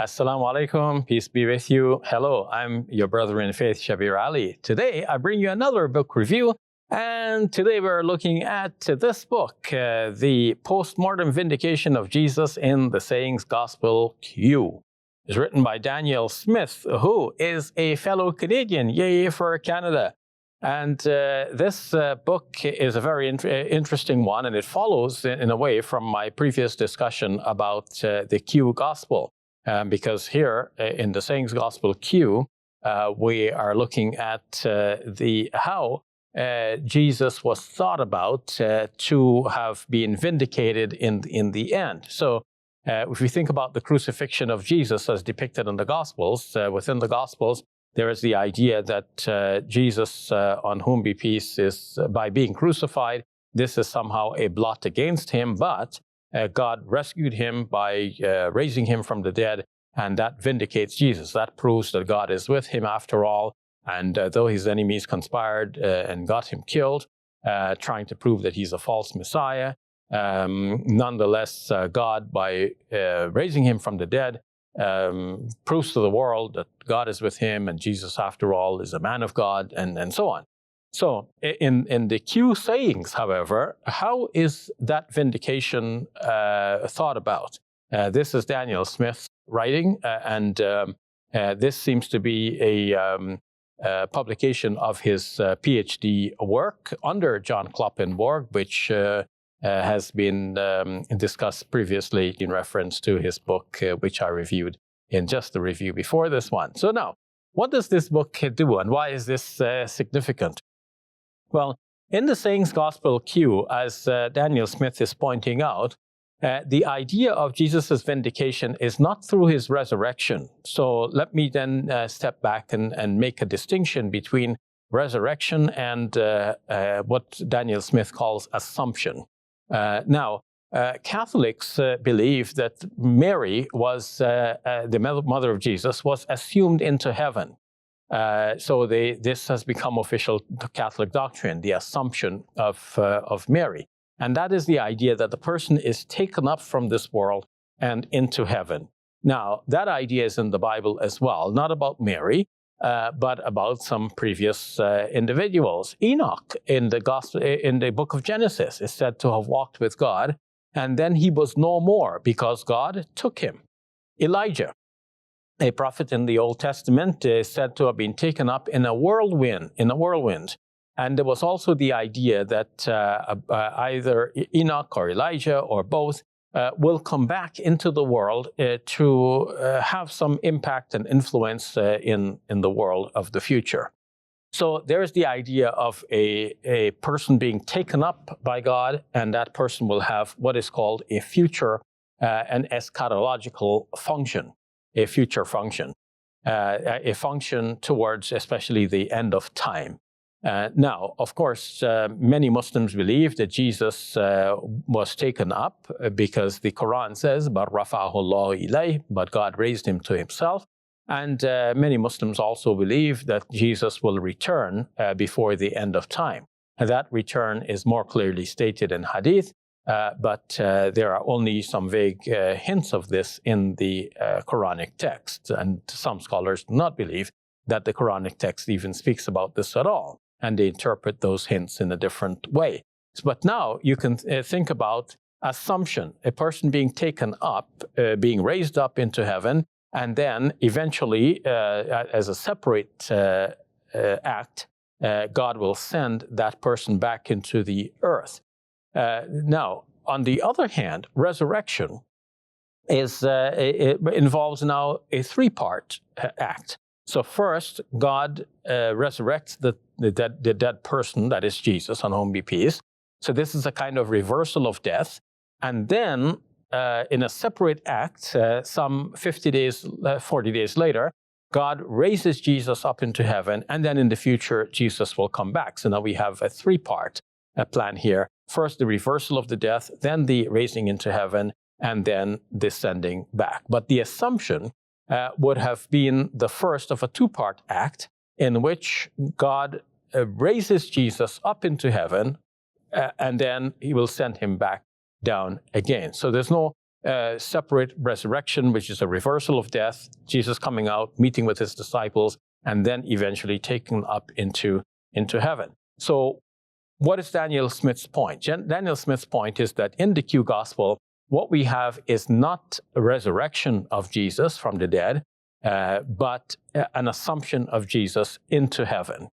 Assalamu alaikum, peace be with you. Hello, I'm your brother in faith, Shabir Ali. Today, I bring you another book review, and today we're looking at this book, The Post-Mortem Vindication of Jesus in the Sayings Gospel Q. It's written by Daniel Smith, who is a fellow Canadian, yay for Canada. And this book is a very interesting one, and it follows, in a way, from my previous discussion about the Q Gospel. Because here in the Sayings Gospel Q, we are looking at how Jesus was thought about to have been vindicated in the end. So if we think about the crucifixion of Jesus as depicted in the Gospels, within the Gospels, there is the idea that Jesus, on whom be peace, is by being crucified, this is somehow a blot against him, but God rescued him by raising him from the dead, and that vindicates Jesus. That proves that God is with him after all, and though his enemies conspired and got him killed, trying to prove that he's a false Messiah, nonetheless, God, by raising him from the dead, proves to the world that God is with him, and Jesus, after all, is a man of God, and so on. So in the Q sayings, however, how is that vindication thought about? This is Daniel Smith writing, and this seems to be a publication of his PhD work under John Kloppenborg, which has been discussed previously in reference to his book, which I reviewed in just the review before this one. So now, what does this book do, and why is this significant? Well, in the Sayings Gospel Q, as Daniel Smith is pointing out, the idea of Jesus' vindication is not through his resurrection. So let me then step back and make a distinction between resurrection and what Daniel Smith calls assumption. Now, Catholics believe that Mary was, the mother of Jesus, was assumed into heaven. So this has become official Catholic doctrine, the assumption of Mary. And that is the idea that the person is taken up from this world and into heaven. Now, that idea is in the Bible as well, not about Mary, but about some previous individuals. Enoch, in the book of Genesis, is said to have walked with God, and then he was no more because God took him. Elijah, a prophet in the Old Testament, is said to have been taken up in a whirlwind. And there was also the idea that either Enoch or Elijah or both will come back into the world to have some impact and influence in the world of the future. So there's the idea of a person being taken up by God, and that person will have what is called a future and eschatological function. A future function, a function towards especially the end of time. Now, of course, many Muslims believe that Jesus was taken up because the Quran says, "But rafa'ahu Allahu ilayh," but God raised him to himself. And many Muslims also believe that Jesus will return before the end of time. And that return is more clearly stated in Hadith. But there are only some vague hints of this in the Quranic text, and some scholars do not believe that the Quranic text even speaks about this at all, and they interpret those hints in a different way. But now you can think about assumption, a person being taken up, being raised up into heaven, and then eventually, as a separate act, God will send that person back into the earth. Now, on the other hand, resurrection it involves now a three-part act. So first, God resurrects the dead person, that is Jesus, on whom be peace. So this is a kind of reversal of death. And then, in a separate act, some 40 days later, God raises Jesus up into heaven, and then in the future, Jesus will come back. So now we have a three-part plan here. First, the reversal of the death, then the raising into heaven, and then descending back. But the assumption would have been the first of a two-part act in which God raises Jesus up into heaven, and then he will send him back down again. So there's no separate resurrection, which is a reversal of death, Jesus coming out, meeting with his disciples, and then eventually taken up into heaven. So what is Daniel Smith's point? Daniel Smith's point is that in the Q Gospel, what we have is not a resurrection of Jesus from the dead, but an assumption of Jesus into heaven.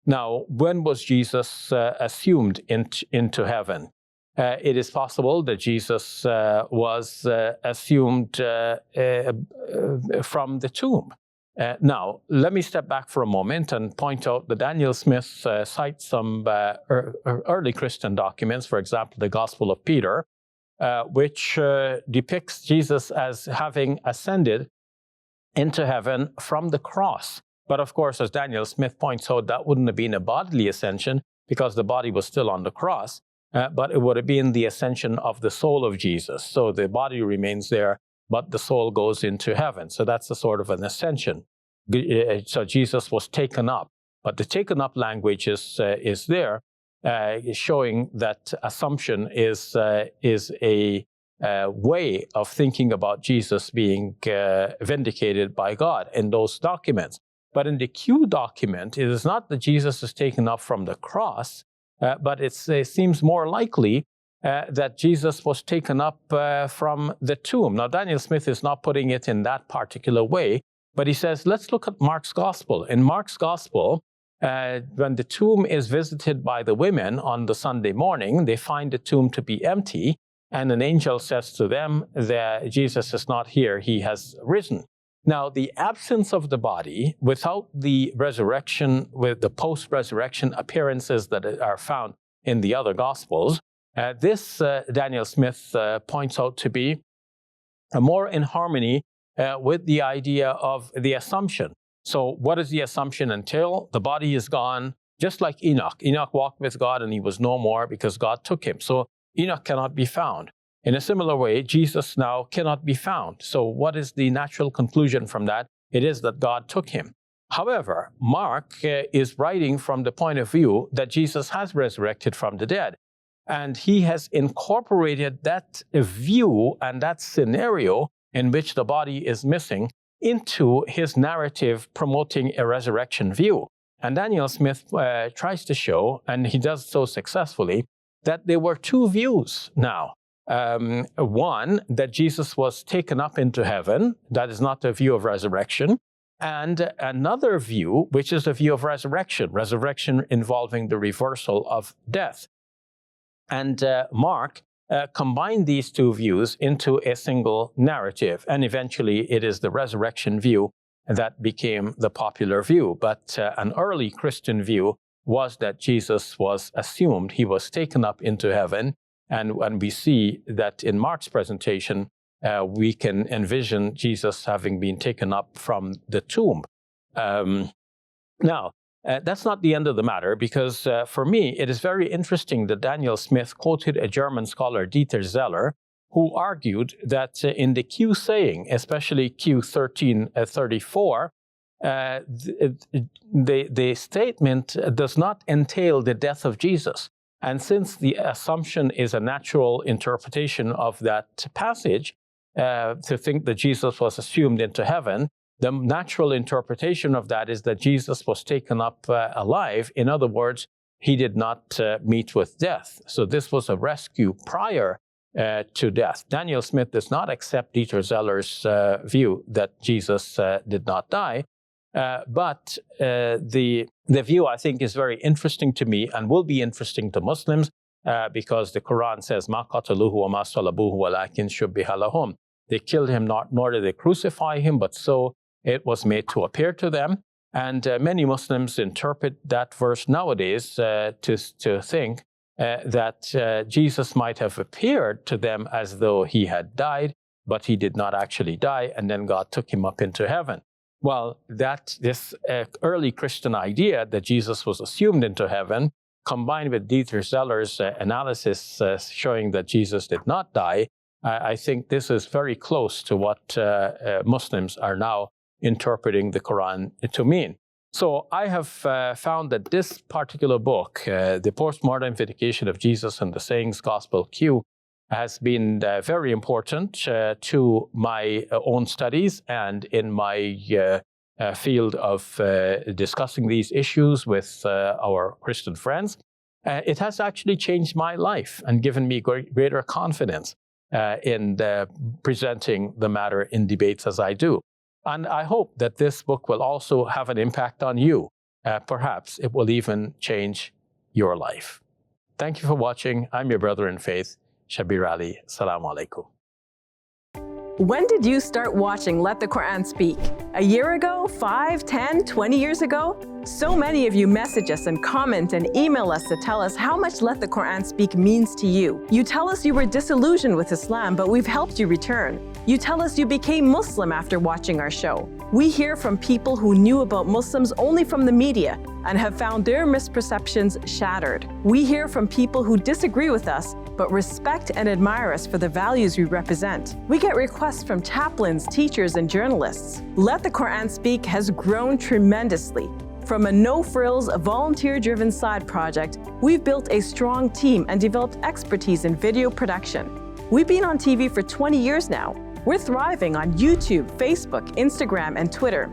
Now, when was Jesus assumed into heaven? It is possible that Jesus was assumed from the tomb. Now, let me step back for a moment and point out that Daniel Smith cites some early Christian documents, for example, the Gospel of Peter, which depicts Jesus as having ascended into heaven from the cross. But of course, as Daniel Smith points out, that wouldn't have been a bodily ascension because the body was still on the cross, but it would have been the ascension of the soul of Jesus. So the body remains there, but the soul goes into heaven. So that's a sort of an ascension. So Jesus was taken up, but the taken up language is there, showing that assumption is a way of thinking about Jesus being vindicated by God in those documents. But in the Q document, it is not that Jesus is taken up from the cross, but it seems more likely that Jesus was taken up from the tomb. Now, Daniel Smith is not putting it in that particular way, but he says, let's look at Mark's Gospel. In Mark's Gospel, when the tomb is visited by the women on the Sunday morning, they find the tomb to be empty, and an angel says to them that Jesus is not here, he has risen. Now, the absence of the body, without the resurrection, with the post-resurrection appearances that are found in the other Gospels, this Daniel Smith points out to be more in harmony with the idea of the assumption. So what does the assumption entail? The body is gone, just like Enoch. Enoch walked with God and he was no more because God took him. So Enoch cannot be found. In a similar way, Jesus now cannot be found. So what is the natural conclusion from that? It is that God took him. However, Mark is writing from the point of view that Jesus has resurrected from the dead. And he has incorporated that view and that scenario in which the body is missing into his narrative promoting a resurrection view. And Daniel Smith tries to show, and he does so successfully, that there were two views now. One, that Jesus was taken up into heaven. That is not the view of resurrection. And another view, which is the view of resurrection involving the reversal of death. And Mark combined these two views into a single narrative. And eventually it is the resurrection view that became the popular view. But an early Christian view was that Jesus was assumed. He was taken up into heaven. And when we see that in Mark's presentation, we can envision Jesus having been taken up from the tomb. Now, that's not the end of the matter, because for me, it is very interesting that Daniel Smith quoted a German scholar, Dieter Zeller, who argued that in the Q saying, especially Q 1334, the statement does not entail the death of Jesus. And since the assumption is a natural interpretation of that passage, to think that Jesus was assumed into heaven, the natural interpretation of that is that Jesus was taken up alive. In other words, he did not meet with death. So this was a rescue prior to death. Daniel Smith does not accept Dieter Zeller's view that Jesus did not die. But the view, I think, is very interesting to me and will be interesting to Muslims because the Quran says, "Ma qataluhu wa ma salabuhu walakin shubbiha lahum." They killed him not, nor did they crucify him, but so it was made to appear to them. And many Muslims interpret that verse nowadays to think that Jesus might have appeared to them as though he had died, but he did not actually die, and then God took him up into heaven. Well, this early Christian idea that Jesus was assumed into heaven, combined with Dieter Zeller's analysis showing that Jesus did not die, I think this is very close to what Muslims are now interpreting the Quran to mean. So I have found that this particular book, the Post-Mortem Vindication of Jesus and the Sayings Gospel Q, has been very important to my own studies and in my field of discussing these issues with our Christian friends. It has actually changed my life and given me greater confidence in presenting the matter in debates as I do. And I hope that this book will also have an impact on you. Perhaps it will even change your life. Thank you for watching. I'm your brother in faith, Shabir Ali. Assalamu alaikum. When did you start watching Let the Quran Speak? A year ago? 5, 10, 20 years ago? So many of you message us and comment and email us to tell us how much Let the Quran Speak means to you. You tell us you were disillusioned with Islam, but we've helped you return. You tell us you became Muslim after watching our show. We hear from people who knew about Muslims only from the media and have found their misperceptions shattered. We hear from people who disagree with us but respect and admire us for the values we represent. We get requests from chaplains, teachers, and journalists. Let the Quran Speak has grown tremendously. From a no-frills, volunteer-driven side project, we've built a strong team and developed expertise in video production. We've been on TV for 20 years now. We're thriving on YouTube, Facebook, Instagram, and Twitter.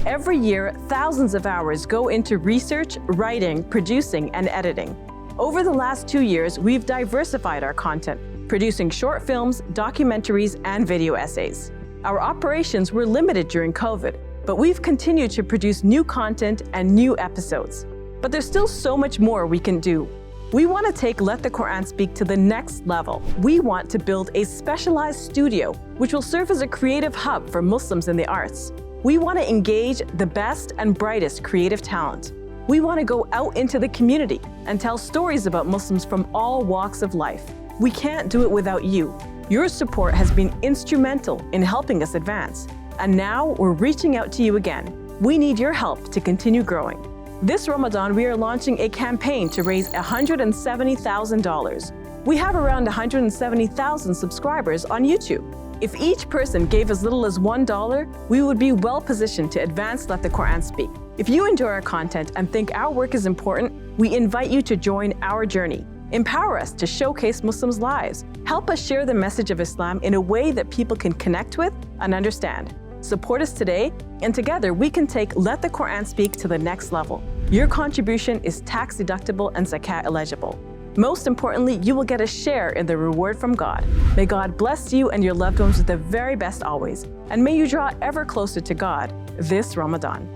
Every year, thousands of hours go into research, writing, producing, and editing. Over the last 2 years, we've diversified our content, producing short films, documentaries, and video essays. Our operations were limited during COVID, but we've continued to produce new content and new episodes. But there's still so much more we can do. We want to take Let the Quran Speak to the next level. We want to build a specialized studio, which will serve as a creative hub for Muslims in the arts. We want to engage the best and brightest creative talent. We want to go out into the community and tell stories about Muslims from all walks of life. We can't do it without you. Your support has been instrumental in helping us advance. And now we're reaching out to you again. We need your help to continue growing. This Ramadan, we are launching a campaign to raise $170,000. We have around 170,000 subscribers on YouTube. If each person gave as little as $1, we would be well positioned to advance Let the Quran Speak. If you enjoy our content and think our work is important, we invite you to join our journey. Empower us to showcase Muslims' lives. Help us share the message of Islam in a way that people can connect with and understand. Support us today, and together we can take Let the Quran Speak to the next level. Your contribution is tax deductible and zakat eligible. Most importantly, you will get a share in the reward from God. May God bless you and your loved ones with the very best always, and may you draw ever closer to God this Ramadan.